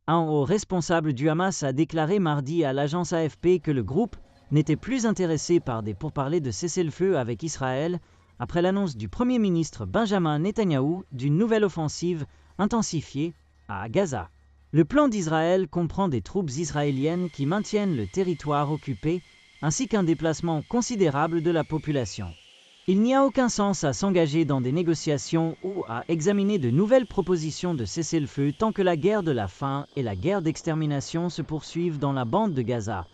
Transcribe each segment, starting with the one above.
Un haut responsable du Hamas a déclaré mardi à l'agence AFP que le groupe n'était plus intéressé par des pourparlers de cessez-le-feu avec Israël après l'annonce du Premier ministre Benjamin Netanyahou d'une nouvelle offensive intensifiée à Gaza. Le plan d'Israël comprend des troupes israéliennes qui maintiennent le territoire occupé ainsi qu'un déplacement considérable de la population. Il n'y a aucun sens à s'engager dans des négociations ou à examiner de nouvelles propositions de cessez-le-feu tant que la guerre de la faim et la guerre d'extermination se poursuivent dans la bande de Gaza,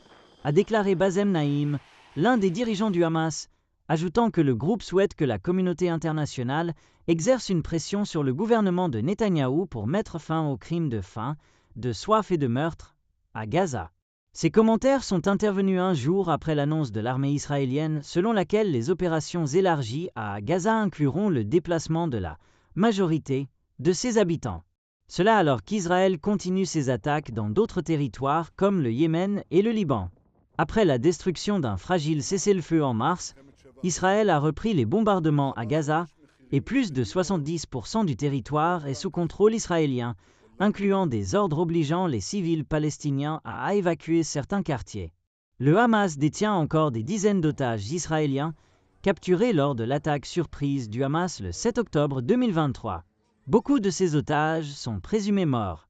a déclaré Bassem Naïm, l'un des dirigeants du Hamas, ajoutant que le groupe souhaite que la communauté internationale exerce une pression sur le gouvernement de Netanyahou pour mettre fin aux crimes de faim, de soif et de meurtre à Gaza. Ces commentaires sont intervenus un jour après l'annonce de l'armée israélienne selon laquelle les opérations élargies à Gaza incluront le déplacement de la majorité de ses habitants. Cela alors qu'Israël continue ses attaques dans d'autres territoires comme le Yémen et le Liban. Après la destruction d'un fragile cessez-le-feu en mars, Israël a repris les bombardements à Gaza et plus de 70% du territoire est sous contrôle israélien, incluant des ordres obligeant les civils palestiniens à évacuer certains quartiers. Le Hamas détient encore des dizaines d'otages israéliens capturés lors de l'attaque surprise du Hamas le 7 octobre 2023. Beaucoup de ces otages sont présumés morts.